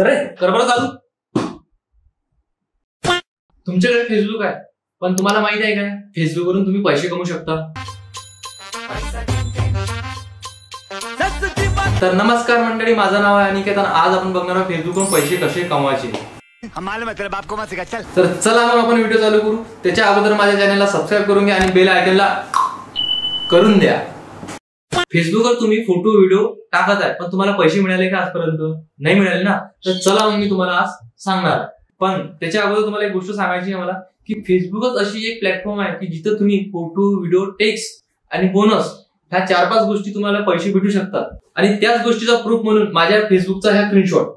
Sir कर बरं चालू. तुमच्याकडे फेसबुक आहे, पण तुम्हाला माहित आहे काय फेसबुक वरून तुम्ही पैसे कमवू शकता. तर नमस्कार मंडळी, माझं नाव आहे अनिकेत आणि आज आपण बघणार आहोत फेसबुक वरून पैसे कसे कमवायचे. तर चला मग आपण व्हिडिओ चालू करू. त्याच्या अगोदर माझ्या चॅनलला सबस्क्राईब करून घ्या आणि बेल आयकॉनला करून द्या. फेसबुकवर तुम्ही फोटो व्हिडिओ टाकत आहे, पण तुम्हाला पैसे मिळाले का आजपर्यंत? नाही मिळाले ना. तर चला मग मी तुम्हाला आज सांगणार. पण त्याच्या अगोदर तुम्हाला एक गोष्ट सांगायची आहे मला, की फेसबुकच अशी एक प्लॅटफॉर्म आहे की जिथं तुम्ही फोटो व्हिडिओ टेक्स्ट आणि बोनस ह्या 4-5 गोष्टी तुम्हाला पैसे भेटू शकतात. आणि त्याच गोष्टीचा प्रूफ म्हणून माझ्या फेसबुकचा ह्या स्क्रीनशॉट.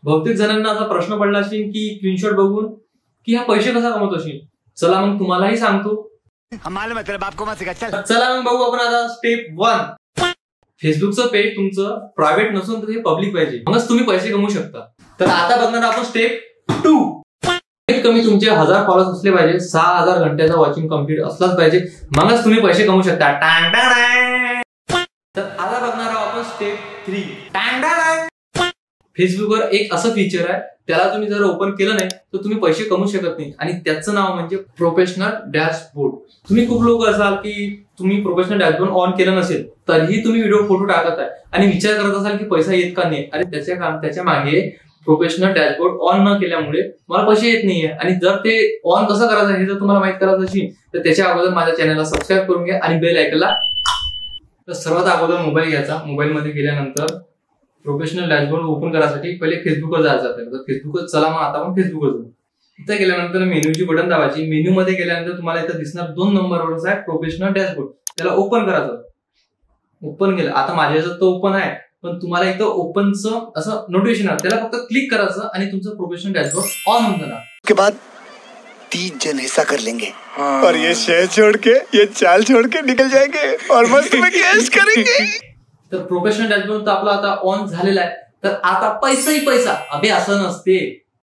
बहुतेक जणांना असा प्रश्न पडला असेल की स्क्रीनशॉट बघून की हा पैसे कसा कमवत असेल. चला मग तुम्हालाही सांगतो. चला मग बघू आपण आता स्टेप 1. फेसबुकचं पेज तुमचं प्रायव्हेट नसून तर हे पब्लिक पाहिजे, मगच तुम्ही पैसे कमवू शकता. तर आता बघणार आपण स्टेप 2. कमी तुमचे 1000 फॉलोअर्स असले पाहिजे, 6000 घंट्याचा वॉचिंग कंप्लीट असलाच पाहिजे, मगच तुम्ही पैसे कमवू शकता. तर आता बघणार आहोत आपण स्टेप 3. फेसबुकवर एक असं फीचर आहे, त्याला तुम्ही जर ओपन केलं नाही तर तुम्ही पैसे कमवू शकत नाही. आणि त्याचं नाव म्हणजे प्रोफेशनल डॅशबोर्ड. तुम्ही खूप लोक असाल की तुम्ही प्रोफेशनल डॅशबोर्ड ऑन केलं नसेल तरीही तुम्ही व्हिडिओ फोटो टाकत आहे आणि विचार करत असाल की पैसा येत का नाही. आणि त्याच्या मागे प्रोफेशनल डॅशबोर्ड ऑन न केल्यामुळे मला पैसे येत नाहीये. आणि जर ते ऑन कसं करायचं हे जर तुम्हाला माहित करायचं असेल तर त्याच्या अगोदर माझ्या चॅनलला सबस्क्राईब करून घ्या आणि बेल आयकॉनला. तर सर्वात अगोदर मोबाईल घ्यायचा. मोबाईलमध्ये गेल्यानंतर प्रोफेशनल डॅशबोर्ड ओपन करायसाठी पहिले फेसबुकवर जायचं आहे. तर फेसबुकवर चला मग आता आपण फेसबुकवर जाऊ. इथं गेल्यानंतर मेन्यूची बटन दाबायची. मेन्यू मध्ये गेल्यानंतर तुम्हाला इथं दिसणार 2 नंबरवरच आहे प्रोफेशनल डॅशबोर्ड. त्याला ओपन करायचं. ओपन केलं. आता माझ्या याच्यात तो ओपन आहे, पण तुम्हाला इथं ओपनचं असं नोटिफिकेशन आहे, त्याला फक्त क्लिक करायचं आणि तुमचं प्रोफेशनल डॅशबोर्ड ऑन होऊन जाणार. उसके बाद 30 जन हिस्सा कर लेंगे और ये शहर छोड़ के ये चाल छोड़ के निकल जाएंगे और मस्त में ऐश करेंगे. तर प्रोफेशनल डॅशबोर्ड तर आपला आता ऑन झालेला आहे. तर आता पैसाही पैसा. अबे असं नसते.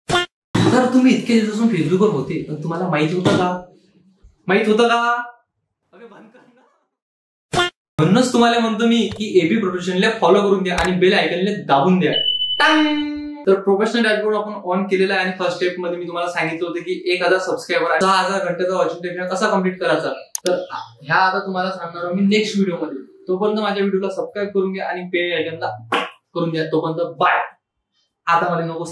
तर तुम्ही इतके दिवसापासून फेसबुकवर होते, पण तुम्हाला माहित होतं का? माहित होतं का? म्हणूनच तुम्हाला म्हणतो मी की एबी प्रोफेशनलला फॉलो करून द्या आणि बेल आयकॉनला दाबून द्या. तर प्रोफेशनल डॅशबोर्ड आपण ऑन केलेला आहे. आणि फर्स्ट स्टेप मध्ये मी तुम्हाला सांगितलं होतं की 1000 सबस्क्रायबर आहे, 6000 घंट्याचा वॉचिंग टाइम कसा कम्प्लीट करायचा. तर ह्या आता तुम्हाला सांगणार मी नेक्स्ट व्हिडिओ मध्ये. तोपर्यंत माझ्या व्हिडिओला सबस्क्राईब करून घ्या आणि बेल आयकॉनला करून द्या. तोपर्यंत बाय. आता मला नको.